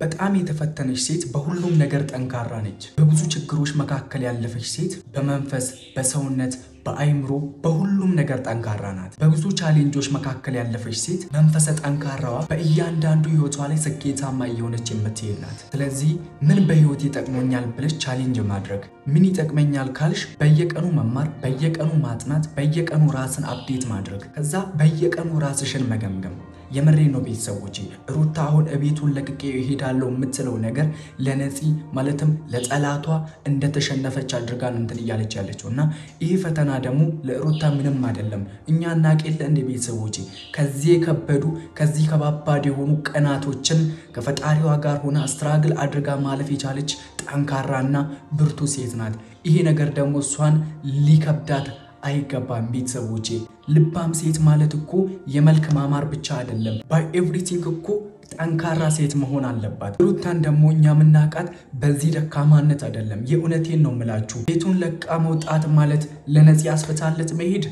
በጣም የተፈተነች ሴት በሁሉም ነገር ጠንካራ ነች። በብዙ ችግሮች መካከል ያለፈች ሴት በመንፈስ፣ በሰውነት፣ በአይምሮ በሁሉም ነገር ጠንካራ ናት። በብዙ ቻሌንጆች መካከል ያለፈች ሴት መንፈሰ ጠንካራዋ በእያንዳንዱ ህይወቷ ላይ ስኬታማ እየሆነች የምትሄድ ናት። ስለዚህ ምን በህይወት ይጠቅመኛል ብለሽ ቻሌንጅ ማድረግ፣ ምን ይጠቅመኛል ካልሽ በየቀኑ መማር፣ በየቀኑ ማጥናት፣ በየቀኑ ራስን አፕዴት ማድረግ፣ ከዛ በየቀኑ ራስሽን መገምገም። የምሬ ነው ቤተሰቦቼ። ሩታ አሁን እቤቱን ለቅቄ እሄዳለሁ የምትለው ነገር ለነፂ ማለትም ለጠላቷ እንደተሸነፈች አድርጋ ነው እንትን እያለች ያለችውና ይሄ ፈተና ደግሞ ለሩታ ምንም አይደለም። እኛ እናቀለ እንደ ቤተሰቦቼ ከዚህ የከበዱ ከዚህ ከባባድ የሆኑ ቀናቶችን ከፈጣሪዋ ጋር ሆና ስትራግል አድርጋ ማለፍ የቻለች ጠንካራና ብርቱ ሴት ናት። ይሄ ነገር ደግሞ እሷን ሊከብዳት አይገባም ቤተሰቦቼ። ልባም ሴት ማለት እኮ የመልክ ማማር ብቻ አይደለም፣ ባይ ኤቭሪቲንግ እኮ ጠንካራ ሴት መሆን አለባት። ሩታን ደግሞ እኛ ምናቃት በዚህ ደካማነት አይደለም። የእውነቴን ነው የምላችሁ። ቤቱን ለቃ መውጣት ማለት ለነፂ አስፈታለት መሄድ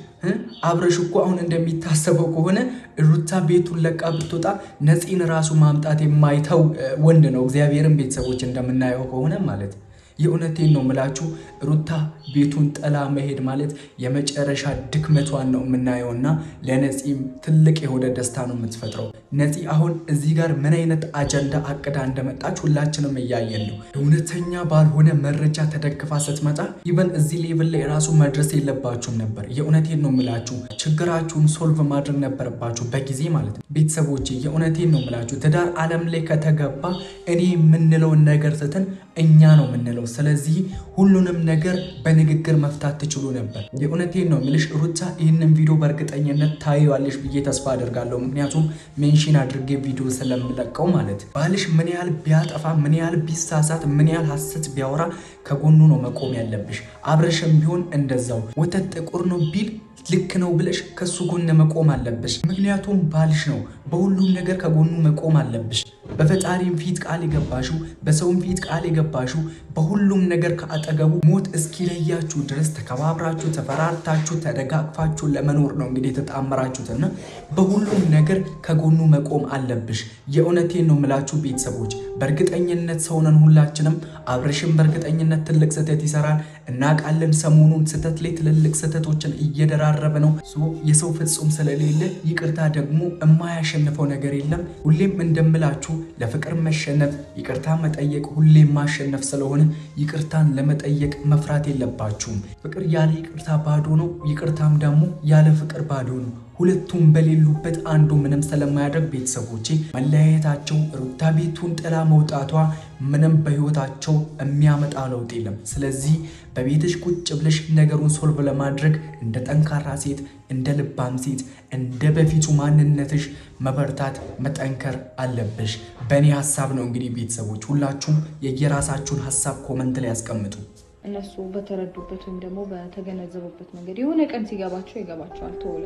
አብረሽ እኮ አሁን እንደሚታሰበው ከሆነ ሩታ ቤቱን ለቃ ብትወጣ ነፂን ራሱ ማምጣት የማይተው ወንድ ነው። እግዚአብሔርን ቤተሰቦች እንደምናየው ከሆነ ማለት የእውነቴን ነው የምላችሁ። ሩታ ቤቱን ጠላ መሄድ ማለት የመጨረሻ ድክመቷን ነው የምናየውና ለነፂም ትልቅ የሆነ ደስታ ነው የምትፈጥረው። ነፂ አሁን እዚህ ጋር ምን አይነት አጀንዳ አቅዳ እንደመጣች ሁላችንም እያየን ነው። እውነተኛ ባልሆነ መረጃ ተደግፋ ስትመጣ ኢቨን እዚህ ሌቭል ላይ ራሱ መድረስ የለባችሁም ነበር። የእውነቴን ነው የምላችሁ። ችግራችሁን ሶልቭ ማድረግ ነበረባችሁ በጊዜ ማለት ነው ቤተሰቦቼ። የእውነቴን ነው የምላችሁ። ትዳር ዓለም ላይ ከተገባ እኔ የምንለው ነገር ስትል እኛ ነው የምንለው። ስለዚህ ሁሉንም ነገር በንግግር መፍታት ትችሉ ነበር። የእውነቴን ነው ምልሽ። ሩታ ይህንን ቪዲዮ በእርግጠኝነት ታዩዋለሽ ብዬ ተስፋ አደርጋለሁ። ምክንያቱም ሜንሽን አድርጌ ቪዲዮ ስለምለቀው ማለት ባልሽ ምን ያህል ቢያጠፋ፣ ምን ያህል ቢሳሳት፣ ምን ያህል ሐሰት ቢያወራ ከጎኑ ነው መቆም ያለብሽ። አብረሽም ቢሆን እንደዛው ወተት ጥቁር ነው ቢል ልክ ነው ብለሽ ከሱ ጎን መቆም አለብሽ። ምክንያቱም ባልሽ ነው። በሁሉም ነገር ከጎኑ መቆም አለብሽ። በፈጣሪም ፊት ቃል ይገባሹ፣ በሰውም ፊት ቃል ይገባሹ። በሁሉም ነገር ከአጠገቡ ሞት እስኪለያችሁ ድረስ ተከባብራችሁ ተፈራርታችሁ ተደጋግፋችሁ ለመኖር ነው እንግዲህ ተጣመራችሁትና በሁሉም ነገር ከጎኑ መቆም አለብሽ። የእውነቴን ነው ምላችሁ ቤተሰቦች። በእርግጠኝነት ሰውነን ሁላችንም። አብረሽም በእርግጠኝነት ትልቅ ስህተት ይሰራል እናቃለን። ሰሞኑን ስህተት ላይ ትልልቅ ስህተቶችን እየደራረበ ነው። የሰው ፍጹም ስለሌለ ይቅርታ ደግሞ የማያሸንፈው ነገር የለም። ሁሌም እንደምላችሁ ለፍቅር መሸነፍ ይቅርታ መጠየቅ ሁሌም ማሸነፍ ስለሆነ ይቅርታን ለመጠየቅ መፍራት የለባችሁም። ፍቅር ያለ ይቅርታ ባዶ ነው፣ ይቅርታም ደግሞ ያለ ፍቅር ባዶ ነው። ሁለቱም በሌሉበት አንዱ ምንም ስለማያደርግ ቤተሰቦቼ መለያየታቸው ሩታ ቤቱን ጥላ መውጣቷ ምንም በህይወታቸው የሚያመጣ ለውጥ የለም። ስለዚህ በቤትሽ ቁጭ ብለሽ ነገሩን ሶልቭ ለማድረግ እንደ ጠንካራ ሴት፣ እንደ ልባም ሴት፣ እንደ በፊቱ ማንነትሽ መበርታት መጠንከር አለብሽ። በእኔ ሐሳብ ነው እንግዲህ ቤተሰቦች። ሁላችሁም የየራሳችሁን ሐሳብ ኮሜንት ላይ ያስቀምጡ። እነሱ በተረዱበት ወይም ደግሞ በተገነዘቡበት መንገድ የሆነ ቀን ሲገባቸው ይገባቸዋል። ተወል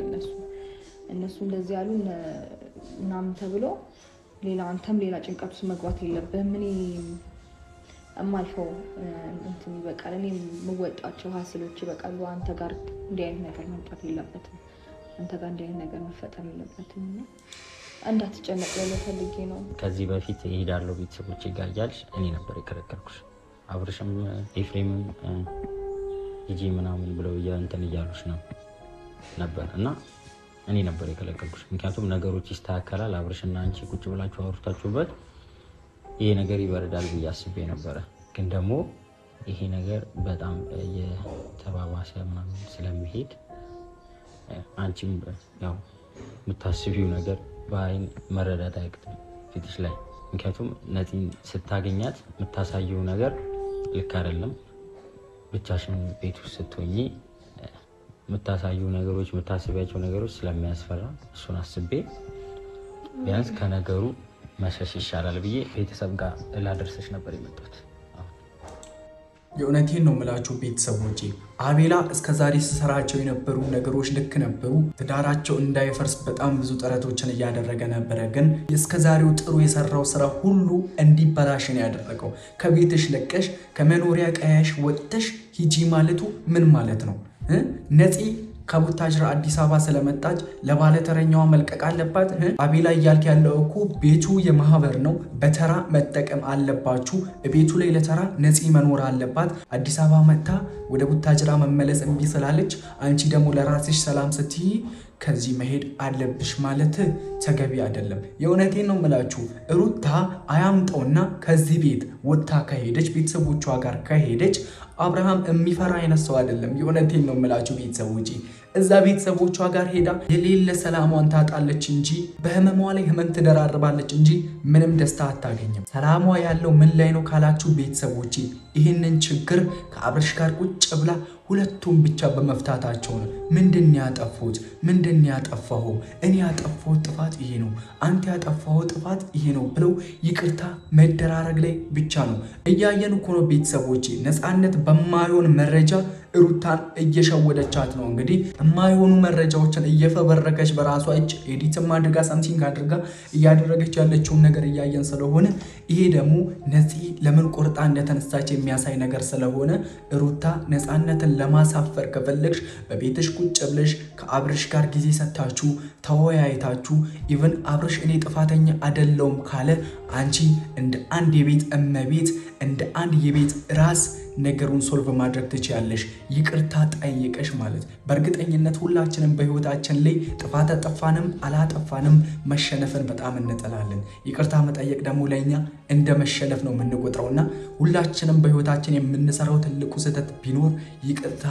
እነሱ እንደዚህ ያሉ ምናምን ተብሎ ሌላ አንተም ሌላ ጭንቀት ውስጥ መግባት የለብህም። እኔ እማልፈው እንትን ይበቃል። እኔ የምወጣቸው ሀስሎች ይበቃሉ። አንተ ጋር እንዲህ አይነት ነገር መምጣት የለበትም። አንተ ጋር እንዲህ አይነት ነገር መፈጠር የለበትም። እንዳትጨነቅ ለፈልጌ ነው። ከዚህ በፊት እሄዳለሁ ቤተሰቦቼ ጋር እያልሽ እኔ ነበር የከለከልኩሽ። አብርሽም ኤፍሬምም ሂጂ ምናምን ብለው እንትን እያሉሽ ነበር እና እኔ ነበር የከለከልኩሽ። ምክንያቱም ነገሮች ይስተካከላል፣ አብርሽና አንቺ ቁጭ ብላችሁ አውርታችሁበት ይሄ ነገር ይበረዳል ብዬ አስቤ ነበር። ግን ደግሞ ይሄ ነገር በጣም የተባባሰ ምናምን ስለሚሄድ አንቺም ያው የምታስቢው ነገር በአይን መረዳት አይቅትም ፊትሽ ላይ። ምክንያቱም ነፂን ስታገኛት የምታሳየው ነገር ልክ አይደለም። ብቻሽን ቤት ውስጥ ስትሆኚ የምታሳዩ ነገሮች የምታስቢያቸው ነገሮች ስለሚያስፈራ እሱን አስቤ ቢያንስ ከነገሩ መሸሽ ይሻላል ብዬ ቤተሰብ ጋር ላደርሰሽ ነበር የመጣሁት። የእውነቴን ነው የምላችሁ ቤተሰቦቼ። አቤላ እስከዛሬ ሲሰራቸው የነበሩ ነገሮች ልክ ነበሩ። ትዳራቸው እንዳይፈርስ በጣም ብዙ ጥረቶችን እያደረገ ነበረ። ግን እስከዛሬው ጥሩ የሰራው ስራ ሁሉ እንዲበላሽ ነው ያደረገው። ከቤትሽ ለቀሽ ከመኖሪያ ቀያሽ ወጥተሽ ሂጂ ማለቱ ምን ማለት ነው? ነፂ ከቡታጅራ አዲስ አበባ ስለመጣች ለባለተረኛዋ መልቀቅ አለባት። አቤላ እያልክ ያለው እኮ ቤቱ የማህበር ነው፣ በተራ መጠቀም አለባችሁ። ቤቱ ላይ ለተራ ነፂ መኖር አለባት። አዲስ አበባ መጣ ወደ ቡታጅራ መመለስ እምቢ ስላለች አንቺ ደግሞ ለራስሽ ሰላም ስትይ ከዚህ መሄድ አለብሽ ማለት ተገቢ አይደለም። የእውነቴን ነው የምላችሁ። ሩታ አያምጠውና ከዚህ ቤት ወጥታ ከሄደች ቤተሰቦቿ ጋር ከሄደች አብርሃም የሚፈራ አይነት ሰው አይደለም። የእውነቴን ነው የምላችሁ ቤተሰቦቼ። እዛ ቤተሰቦቿ ጋር ሄዳ የሌለ ሰላሟን ታጣለች እንጂ በህመሟ ላይ ህመም ትደራርባለች እንጂ ምንም ደስታ አታገኝም። ሰላሟ ያለው ምን ላይ ነው ካላችሁ ቤተሰቦቼ፣ ይህንን ችግር ከአብርሽ ጋር ቁጭ ብላ ሁለቱም ብቻ በመፍታታቸው ነው። ምንድን ያጠፉት? ምንድን ያጠፋው? እኔ ያጠፋው ጥፋት ይሄ ነው፣ አንተ ያጠፋው ጥፋት ይሄ ነው ብለው ይቅርታ መደራረግ ላይ ብቻ ነው። እያየን እኮ ነው ቤተሰቦቼ። ነፃነት በማይሆን መረጃ ሩታን እየሸወደቻት ነው። እንግዲህ የማይሆኑ መረጃዎችን እየፈበረከች በራሷ እጅ ኤዲትም አድርጋ ሳምሲንግ አድርጋ እያደረገች ያለችውን ነገር እያየን ስለሆነ ይሄ ደግሞ ነፂ ለምን ቆርጣ እንደተነሳች የሚያሳይ ነገር ስለሆነ ሩታ ነፃነትን ለማሳፈር ከፈለግሽ በቤትሽ ቁጭ ብለሽ ከአብርሽ ጋር ጊዜ ሰጥታችሁ ተወያይታችሁ ኢቭን አብርሽ እኔ ጥፋተኛ አይደለሁም ካለ አንቺ እንደ አንድ የቤት እመቤት እንደ አንድ የቤት ራስ ነገሩን ሶልቭ ማድረግ ትችያለሽ። ይቅርታ ጠይቀሽ ማለት በእርግጠኝነት ሁላችንም በህይወታችን ላይ ጥፋት አጠፋንም አላጠፋንም መሸነፍን በጣም እንጠላለን። ይቅርታ መጠየቅ ደግሞ ለኛ እንደ መሸነፍ ነው የምንቆጥረውና ሁላችንም በህይወታችን የምንሰራው ትልቁ ስህተት ቢኖር ይቅርታ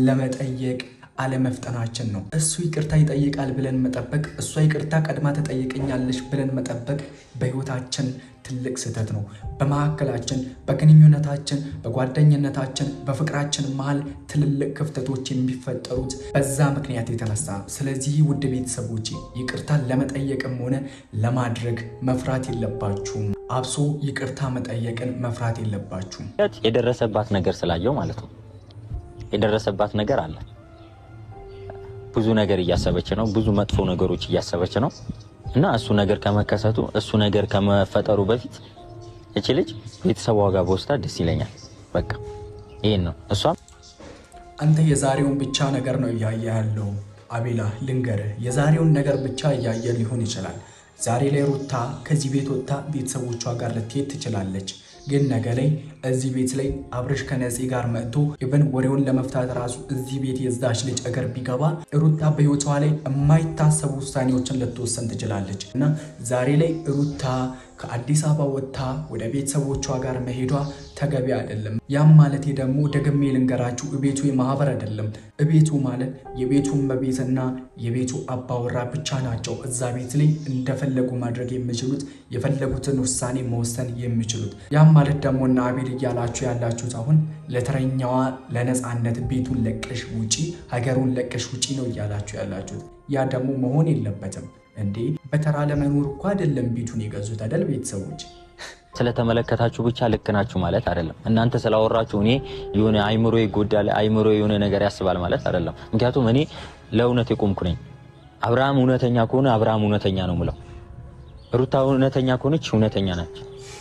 ለመጠየቅ አለመፍጠናችን ነው። እሱ ይቅርታ ይጠይቃል ብለን መጠበቅ፣ እሷ ይቅርታ ቀድማ ትጠይቀኛለሽ ብለን መጠበቅ በህይወታችን ትልቅ ስህተት ነው። በመሐከላችን፣ በግንኙነታችን፣ በጓደኝነታችን፣ በፍቅራችን መሃል ትልልቅ ክፍተቶች የሚፈጠሩት በዛ ምክንያት የተነሳ ነው። ስለዚህ ውድ ቤተሰቦቼ ይቅርታ ለመጠየቅም ሆነ ለማድረግ መፍራት የለባችሁም። አብሶ ይቅርታ መጠየቅን መፍራት የለባችሁም። የደረሰባት ነገር ስላየው ማለት ነው። የደረሰባት ነገር አለ። ብዙ ነገር እያሰበች ነው። ብዙ መጥፎ ነገሮች እያሰበች ነው። እና እሱ ነገር ከመከሰቱ እሱ ነገር ከመፈጠሩ በፊት እቺ ልጅ ቤተሰቧ ጋር በወስዳ ደስ ይለኛል። በቃ ይሄን ነው። እሷም አንተ የዛሬውን ብቻ ነገር ነው እያየ ያለው አቤላ፣ ልንገርህ፣ የዛሬውን ነገር ብቻ እያየ ሊሆን ይችላል። ዛሬ ላይ ሩታ ከዚህ ቤት ወጥታ ቤተሰቦቿ ጋር ልትሄድ ትችላለች። ግን ነገ ላይ እዚህ ቤት ላይ አብርሽ ከነፂ ጋር መጥቶ ኢቭን ወሬውን ለመፍታት ራሱ እዚህ ቤት የዛች ልጅ እግር ቢገባ ሩታ በህይወቷ ላይ የማይታሰቡ ውሳኔዎችን ልትወሰን ትችላለች። እና ዛሬ ላይ ሩታ ከአዲስ አበባ ወጥታ ወደ ቤተሰቦቿ ጋር መሄዷ ተገቢ አይደለም። ያም ማለት ደግሞ ደግሜ ልንገራችሁ ቤቱ የማህበር አይደለም። ቤቱ ማለት የቤቱ እመቤትና የቤቱ አባወራ ብቻ ናቸው እዛ ቤት ላይ እንደፈለጉ ማድረግ የሚችሉት፣ የፈለጉትን ውሳኔ መወሰን የሚችሉት። ያም ማለት ደግሞ እና አቤል እያላችሁ ያላችሁት አሁን ለተረኛዋ ለነፃነት ቤቱን ለቀሽ ውጪ፣ ሀገሩን ለቀሽ ውጪ ነው እያላችሁ ያላችሁት። ያ ደግሞ መሆን የለበትም። እንዴ በተራ ለመኖር እኮ አይደለም ቤቱን የገዙት አይደል? ቤተሰቦች ስለተመለከታችሁ ብቻ ልክ ናችሁ ማለት አይደለም። እናንተ ስላወራችሁ እኔ የሆነ አይምሮ ይጎዳል፣ አይምሮ የሆነ ነገር ያስባል ማለት አይደለም። ምክንያቱም እኔ ለእውነት የቆምኩ ነኝ። አብርሃም እውነተኛ ከሆነ አብርሃም እውነተኛ ነው የምለው። ሩታ እውነተኛ ከሆነች እውነተኛ ናች፣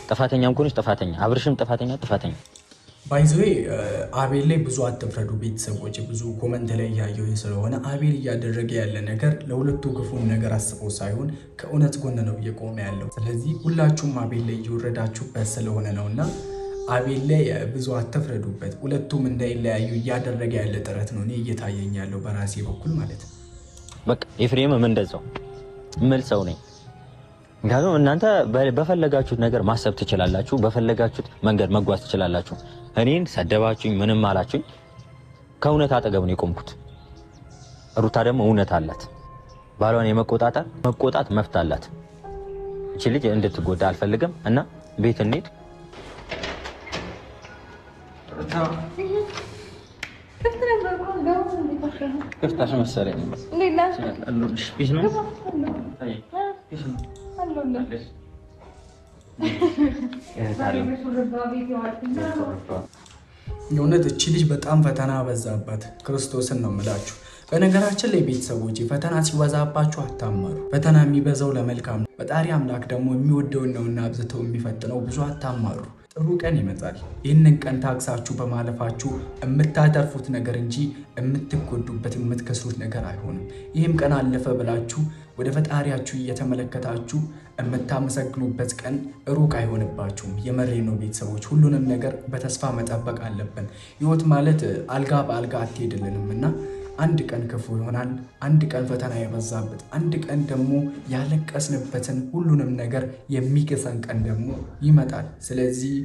ጥፋተኛም ከሆነች ጥፋተኛ፣ አብርሽም ጥፋተኛ ጥፋተኛ። ባይዘዌ አቤል ላይ ብዙ አትፍረዱ ቤተሰቦች። ብዙ ኮመንት ላይ ያየው ስለሆነ አቤል እያደረገ ያለ ነገር ለሁለቱ ክፉን ነገር አስበው ሳይሆን ከእውነት ጎን ነው እየቆመ ያለው። ስለዚህ ሁላችሁም አቤል ላይ እየወረዳችሁበት ስለሆነ ነውና አቤል ላይ ብዙ አትፍረዱበት። ሁለቱም እንዳይለያዩ እያደረገ ያለ ጥረት ነው እኔ እየታየኝ ያለው በራሴ በኩል ማለት ነው። በቃ ኤፍሬምም እንደዛው ምን ሰው ነኝ። ምክንያቱም እናንተ በፈለጋችሁት ነገር ማሰብ ትችላላችሁ፣ በፈለጋችሁት መንገድ መጓዝ ትችላላችሁ። እኔን ሰደባችሁኝ ምንም አላችሁኝ፣ ከእውነት አጠገብ ነው የቆምኩት። ሩታ ደግሞ እውነት አላት። ባሏን መቆጣት መፍት አላት። እቺ ልጅ እንድትጎዳ አልፈልግም እና ቤት እንሂድ። ክፍታሽ መሰለኝ የእውነት እቺ ልጅ በጣም ፈተና በዛባት። ክርስቶስን ነው የምላችሁ። በነገራችን ላይ ቤተሰቦች ፈተና ሲበዛባችሁ አታማሩ። ፈተና የሚበዛው ለመልካም ነው። ፈጣሪ አምላክ ደግሞ የሚወደውን ነውና አብዝተው የሚፈትነው። ብዙ አታማሩ። ጥሩ ቀን ይመጣል። ይህንን ቀን ታግሳችሁ በማለፋችሁ የምታተርፉት ነገር እንጂ የምትጎዱበት የምትከስሩት ነገር አይሆንም። ይህም ቀን አለፈ ብላችሁ ወደ ፈጣሪያችሁ እየተመለከታችሁ የምታመሰግኑበት ቀን ሩቅ አይሆንባችሁም። የመሬ ነው ቤተሰቦች፣ ሁሉንም ነገር በተስፋ መጠበቅ አለብን። ህይወት ማለት አልጋ በአልጋ አትሄድልንም እና አንድ ቀን ክፉ ይሆናል፣ አንድ ቀን ፈተና የበዛበት፣ አንድ ቀን ደግሞ ያለቀስንበትን ሁሉንም ነገር የሚገዛን ቀን ደግሞ ይመጣል። ስለዚህ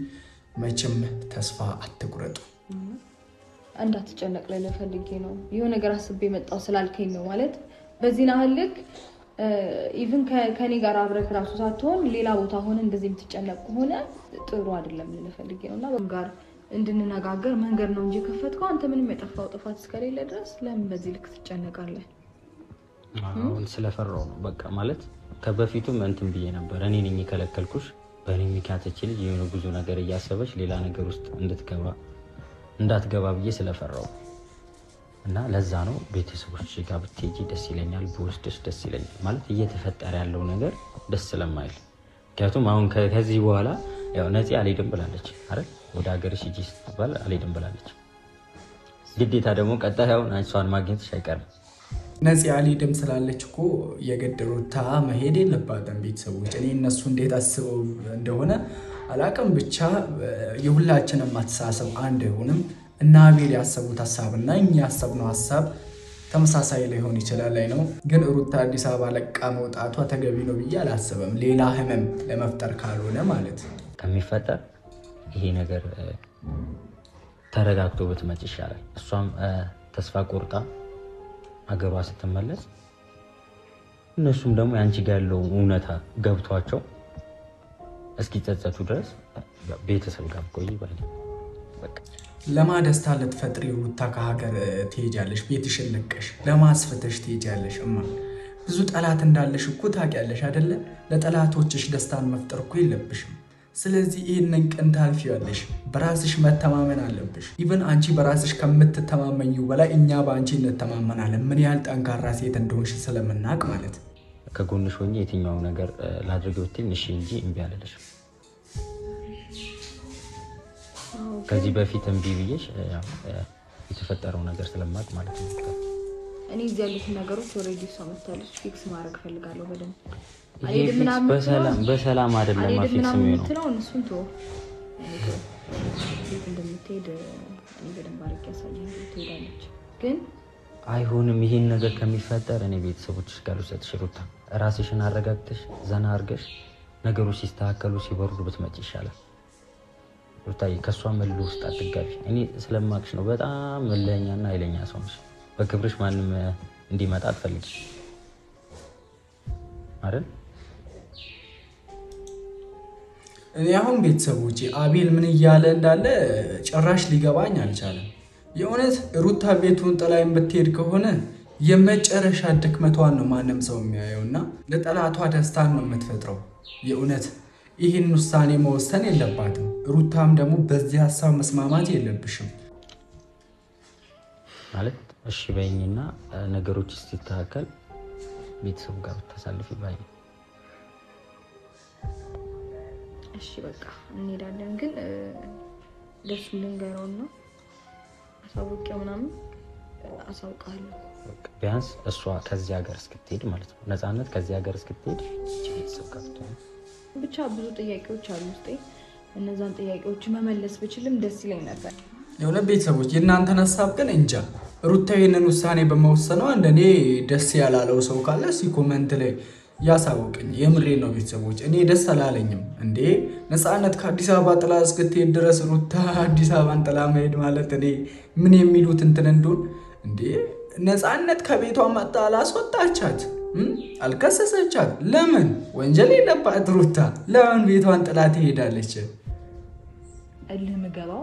መቼም ተስፋ አትቁረጡ። እንዳትጨነቅ ላይ ፈልጌ ነው የሆነ ነገር አስቤ መጣው ስላልከኝ ነው ማለት በዚህ ናህልክ ኢቭን ከኔ ጋር አብረክ ራሱ ሳትሆን ሌላ ቦታ ሆነ እንደዚህ የምትጨነቅ ሆነ ጥሩ አይደለም ልፈልጌ ነውና ጋር እንድንነጋገር መንገድ ነው እንጂ ከፈትከው አንተ ምንም የጠፋው ጥፋት እስከሌለ ድረስ ለምን በዚህ ልክ ትጨነቃለህ? አሁን ስለፈራው ነው በቃ ማለት ከበፊቱም እንትን ብዬ ነበር እኔ ነኝ የከለከልኩሽ በእኔ ምክንያት እቺ ልጅ የሆነ ብዙ ነገር እያሰበች ሌላ ነገር ውስጥ እንዳትገባ ብዬ ስለፈራው እና ለዛ ነው ቤተሰቦች ጋር ብትሄጂ ደስ ይለኛል ብወስድሽ ደስ ይለኛል ማለት እየተፈጠረ ያለው ነገር ደስ ስለማይል ምክንያቱም አሁን ከዚህ በኋላ ያው ነፂ አልሄድም ብላለች አይደል ወደ ሀገርሽ ሂጂ ስትባል አልሄድም ብላለች ግዴታ ደግሞ ቀጣይ አሁን አንቺን ማግኘትሽ አይቀርም ነፂ አልሄድም ስላለች እኮ የግድ ሩታ መሄድ የለባትም ቤተሰቦች እኔ እነሱ እንዴት አስበው እንደሆነ አላውቅም ብቻ የሁላችንም አስተሳሰብ አንድ ይሆንም እና አቤል ያሰቡት ሐሳብና እኛ ያሰብነው ሐሳብ ተመሳሳይ ሊሆን ይችላል ላይ ነው ግን ሩታ አዲስ አበባ ለቃ መውጣቷ ተገቢ ነው ብዬ አላስብም ሌላ ህመም ለመፍጠር ካልሆነ ማለት ከሚፈጠር ይሄ ነገር ተረጋግቶ ብትመጭ ይሻላል እሷም ተስፋ ቆርጣ አገሯ ስትመለስ እነሱም ደግሞ ያንቺ ጋር ያለው እውነታ ገብቷቸው እስኪጸጸቱ ድረስ ቤተሰብ ጋር ቆይ ባይ በቃ ለማደስታ ለተፈጥሪ ሩታ ከሀገር ትሄጃለሽ ቤትሽን ለቀሽ ለማስፈተሽ ትሄጃለሽ እማ ብዙ ጠላት እንዳለሽ እኮ ታውቂያለሽ አይደለ ለጠላቶችሽ ደስታን መፍጠር እኮ የለብሽም ስለዚህ ይሄንን ቀን ታልፊያለሽ በራስሽ መተማመን አለብሽ ኢቭን አንቺ በራስሽ ከምትተማመኙ በላይ እኛ በአንቺ እንተማመናለን ምን ያህል ጠንካራ ሴት እንደሆንሽ ስለምናቅ ማለት ከጎንሽ ሆኜ የትኛው ነገር ላድርግ ብትይ እሺ እንጂ እምቢ አለልሽ ከዚህ በፊት እምቢ ብዬሽ የተፈጠረው ነገር ስለማቅ ማለት ነው እኔ እዚህ ያሉት ነገሮች ኦሬዲ ሰምታለች ፊክስ ማድረግ ፈልጋለሁ በደንብ በሰላም አይደለም ፊክስ የሚሆነው እሱን ተው እንደምትሄድ እኔ በደንብ አድርጌ ያሳየኝ ትሄዳለች ግን አይሆንም ይሄን ነገር ከሚፈጠር እኔ ቤተሰቦችሽ ጋር ልውሰድሽ ሩታ ራስሽን አረጋግተሽ ዘና አድርገሽ ነገሮች ሲስተካከሉ ሲበርዱ ብትመጪ ይሻላል ሩታዬ ከሷ መልሎ ውስጥ አትጋቢ እኔ ስለማቅሽ ነው በጣም መለኛና ኃይለኛ ሰው ነሽ በክብርሽ ማንም እንዲመጣ አትፈልጊ አይደል እኔ አሁን ቤተሰቦቼ አቤል ምን እያለ እንዳለ ጭራሽ ሊገባኝ አልቻለም የእውነት ሩታ ቤቱን ጥላይም ብትሄድ ከሆነ የመጨረሻ ድክመቷን ነው ማንም ሰው የሚያየውና ለጠላቷ ደስታን ነው የምትፈጥረው የእውነት ይህን ውሳኔ መወሰን የለባትም ሩታም ደግሞ በዚህ ሐሳብ መስማማት የለብሽም ማለት እሺ በይኝና ነገሮች ሲስተካከል ቤተሰብ ጋር ተሳልፊ ባይ እሺ በቃ እንሄዳለን ግን ደስ ልንገረውና አሳውቂው ምናምን አሳውቃለሁ ቢያንስ እሷ ከዚህ ሀገር እስክትሄድ ማለት ነው ነፃነት ከዚህ ሀገር እስክትሄድ ቤተሰብ ጋር ብቻ ብዙ ጥያቄዎች አሉ ውስጤ እነዛን ጥያቄዎች መመለስ ብችልም ደስ ይለኝ ነበር የሆነ ቤተሰቦች የእናንተን ሐሳብ ግን እንጃ ሩታ ይሄንን ውሳኔ በመወሰኗ እንደኔ ደስ ያላለው ሰው ካለ ኮሜንት ላይ ያሳውቅኝ የምሬ ነው ቤተሰቦች እኔ ደስ አላለኝም እንዴ ነፃነት ከአዲስ አበባ ጥላ እስክትሄድ ድረስ ሩታ አዲስ አበባን ጥላ መሄድ ማለት እኔ ምን የሚሉት እንትን እንደሆነ እንዴ ነፃነት ከቤቷ መጣ አላስወጣቻት አልከሰሰቻት ለምን ወንጀል የለባት ሩታ ለምን ቤቷን ጥላ ትሄዳለች እልህ መገባው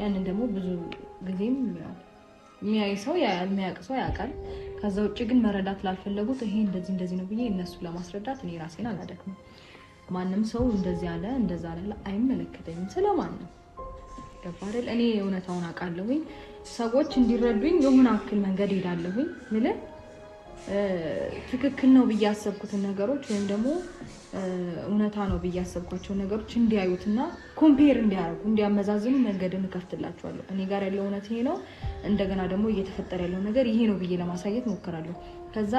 ያንን ደግሞ ብዙ ጊዜም የሚያይ ሰው የሚያውቅ ሰው ያውቃል ከዛ ውጪ ግን መረዳት ላልፈለጉት ይሄ እንደዚህ ነው ብዬ እነሱ ለማስረዳት እኔ ራሴን አላደክም ማንም ሰው እንደዚህ ያለ እንደዛ አይደለ አይመለከተኝም ስለማን ነው ገባረል እኔ እውነታውን አውቃለሁኝ ሰዎች እንዲረዱኝ የሆነ አክል መንገድ ሄዳለሁኝ ምለ ትክክል ነው ብዬ ያሰብኩትን ነገሮች ወይም ደግሞ እውነታ ነው ብዬ ያሰብኳቸው ነገሮች እንዲያዩትና ኮምፔር እንዲያደርጉ እንዲያመዛዝኑ መንገድን እከፍትላቸዋለሁ። እኔ ጋር ያለው እውነት ይሄ ነው፣ እንደገና ደግሞ እየተፈጠረ ያለው ነገር ይሄ ነው ብዬ ለማሳየት ሞክራለሁ። ከዛ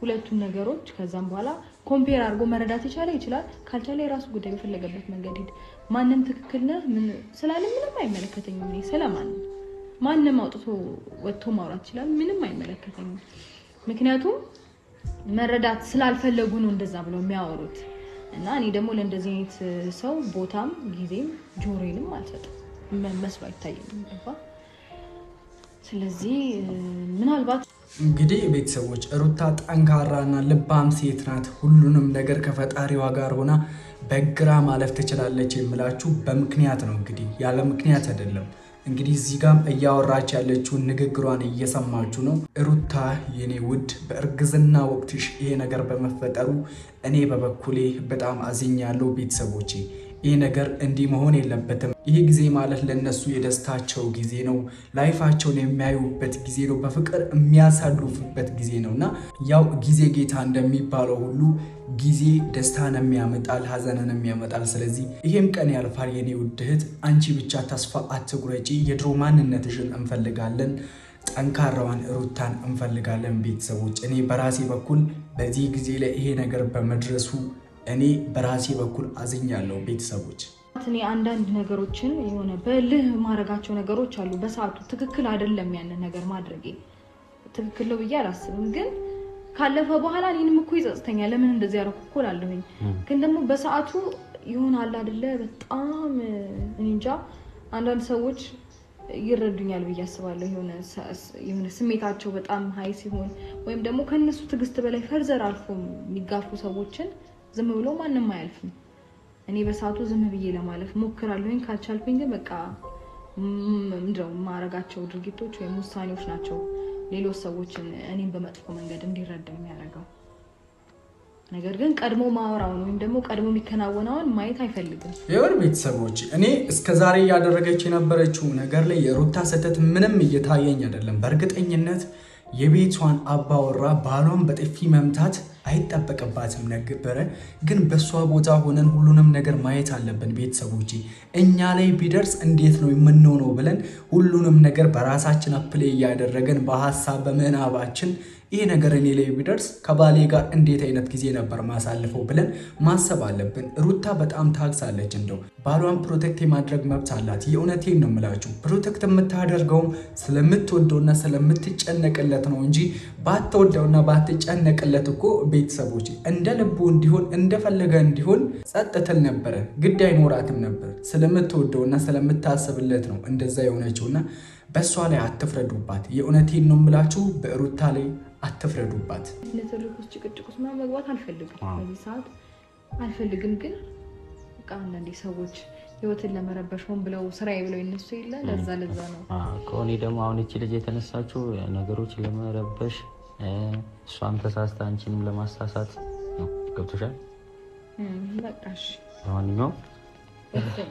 ሁለቱን ነገሮች ከዛም በኋላ ኮምፔር አድርጎ መረዳት ይችላል። ካልቻለ የራሱ ጉዳይ በፈለገበት መንገድ ሄድ። ማንም ትክክል ነህ ምን ስላለ ምንም አይመለከተኝም። እኔ ማንም አውጥቶ ወጥቶ ማውራት ይችላል፣ ምንም አይመለከተኝም። ምክንያቱም መረዳት ስላልፈለጉ ነው እንደዛ ብለው የሚያወሩት። እና እኔ ደግሞ ለእንደዚህ አይነት ሰው ቦታም ጊዜም ጆሮዬንም አልሰጥም፣ መስሎ አይታየኝም። ስለዚህ ምናልባት እንግዲህ ቤተሰቦች ሩታ ጠንካራና ልባም ሴት ናት። ሁሉንም ነገር ከፈጣሪዋ ጋር ሆና በግራ ማለፍ ትችላለች የምላችሁ በምክንያት ነው። እንግዲህ ያለ ምክንያት አይደለም። እንግዲህ እዚህ ጋር እያወራች ያለችውን ንግግሯን እየሰማችሁ ነው። ሩታ የኔ ውድ በእርግዝና ወቅትሽ ይሄ ነገር በመፈጠሩ እኔ በበኩሌ በጣም አዝኛለሁ። ቤተሰቦቼ ይሄ ነገር እንዲህ መሆን የለበትም። ይሄ ጊዜ ማለት ለነሱ የደስታቸው ጊዜ ነው። ላይፋቸውን የሚያዩበት ጊዜ ነው። በፍቅር የሚያሳልፉበት ጊዜ ነውና ያው ጊዜ ጌታ እንደሚባለው ሁሉ ጊዜ ደስታን ያመጣል፣ ሀዘንን ያመጣል። ስለዚህ ይሄም ቀን ያልፋል። የኔ ውድ እህት አንቺ ብቻ ተስፋ አትቁረጪ። የድሮ ማንነትሽን እንፈልጋለን። ጠንካራዋን ሩታን እንፈልጋለን። ቤተሰቦች እኔ በራሴ በኩል በዚህ ጊዜ ላይ ይሄ ነገር በመድረሱ እኔ በራሴ በኩል አዝኛለሁ። ቤተሰቦች እኔ አንዳንድ ነገሮችን የሆነ በልህ ማድረጋቸው ነገሮች አሉ። በሰዓቱ ትክክል አይደለም ያንን ነገር ማድረጌ ትክክል ነው ብዬ አላስብም። ግን ካለፈ በኋላ እኔንም እኮ ይጸጽተኛል። ለምን እንደዚህ ያደረኩ እኮ እላለሁኝ። ግን ደግሞ በሰዓቱ ይሆናል አይደለ በጣም እንጃ አንዳንድ ሰዎች ይረዱኛል ብዬ አስባለሁ። የሆነ ስሜታቸው በጣም ሀይ ሲሆን ወይም ደግሞ ከነሱ ትዕግስት በላይ ፈርዘር አልፎ የሚጋፉ ሰዎችን ዝም ብሎ ማንም አያልፍም። እኔ በሰዓቱ ዝም ብዬ ለማለፍ ሞክራለሁኝ። ካልቻልኩኝ ግን በቃ ምንድነው ማረጋቸው ድርጊቶች ወይም ውሳኔዎች ናቸው ሌሎች ሰዎችን እኔን በመጥፎ መንገድ እንዲረዳ የሚያደርገው። ነገር ግን ቀድሞ ማወራውን ወይም ደግሞ ቀድሞ የሚከናወነውን ማየት አይፈልግም። የወር ቤተሰቦች እኔ እስከዛሬ ያደረገች የነበረችው ነገር ላይ የሩታ ስህተት ምንም እየታየኝ አይደለም። በእርግጠኝነት የቤቷን አባወራ ባሏን በጥፊ መምታት አይጠበቅባትም ነበረ። ግን በሷ ቦታ ሆነን ሁሉንም ነገር ማየት አለብን። ቤተሰቦቼ እኛ ላይ ቢደርስ እንዴት ነው የምንሆነው ብለን ሁሉንም ነገር በራሳችን አፕላይ እያደረገን በሐሳብ በመናባችን ይሄ ነገር እኔ ላይ ቢደርስ ከባሌ ጋር እንዴት አይነት ጊዜ ነበር ማሳልፈው ብለን ማሰብ አለብን። ሩታ በጣም ታግሳለች። እንደው ባሏን ፕሮቴክት የማድረግ መብት አላት። የእውነቴን ነው የምላችሁ። ፕሮቴክት የምታደርገውም ስለምትወደውና ስለምትጨነቅለት ነው እንጂ ባትወደውና ባትጨነቅለት እኮ ቤተሰቦች እንደ ልቡ እንዲሆን እንደፈለገ እንዲሆን ጸጥ ትል ነበረ። ግድ አይኖራትም ነበር። ስለምትወደውና ስለምታስብለት ነው እንደዛ የሆነችውና በሷ ላይ አትፍረዱባት። የእውነቴን ነው የምላችሁ። በሩታ ላይ አትፍረዱባት። ለተረኩስ ጭቅጭቁስ መግባት አልፈልግም። በዚህ ሰዓት አልፈልግም። ግን በቃ አንዳንዴ ሰዎች ህይወትን ለመረበሽ ሆን ብለው ስራዬ ብለው ይነሱ የለ ለዛ ነው ከሆነ ደግሞ አሁን እቺ ልጅ የተነሳችው ነገሮች ለመረበሽ እሷም ተሳስታ አንቺንም ለማሳሳት ነው። ገብቶሻል? በቃሽ ማንኛውም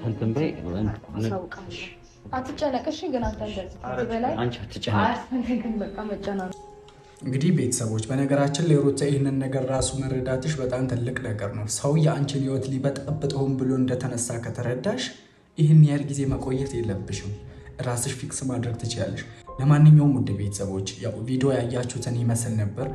እንትን በይ አትጨነቅሽ። ግን አታንደዚህ በላይ አንቺ አትጨነቅ። በቃ መጨናነቅ እንግዲህ ቤተሰቦች በነገራችን ላይ ሩታ ይህንን ነገር ራሱ መረዳትሽ በጣም ትልቅ ነገር ነው። ሰው የአንቺን ህይወት ሊበጠብጥ ሆን ብሎ እንደተነሳ ከተረዳሽ ይህን ያህል ጊዜ መቆየት የለብሽም። ራስሽ ፊክስ ማድረግ ትችላለሽ። ለማንኛውም ውድ ቤተሰቦች ያው ቪዲዮ ያያችሁትን ይመስል ነበር።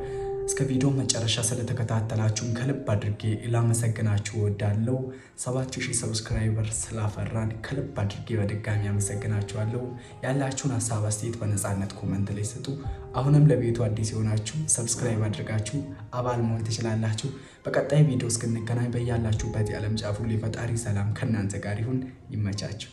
እስከ ቪዲዮ መጨረሻ ስለተከታተላችሁን ከልብ አድርጌ ላመሰግናችሁ እወዳለሁ። 7000 ሰብስክራይበር ስላፈራን ከልብ አድርጌ በድጋሚ አመሰግናችኋለሁ። ያላችሁን ሀሳብ አስተያየት በነፃነት ኮሜንት ላይ ስጡ። አሁንም ለቤቱ አዲስ የሆናችሁ ሰብስክራይብ አድርጋችሁ አባል መሆን ትችላላችሁ። በቀጣይ ቪዲዮ እስክንገናኝ በያላችሁበት የዓለም ጫፍ ሁሉ ፈጣሪ ሰላም ከእናንተ ጋር ይሁን። ይመቻችሁ።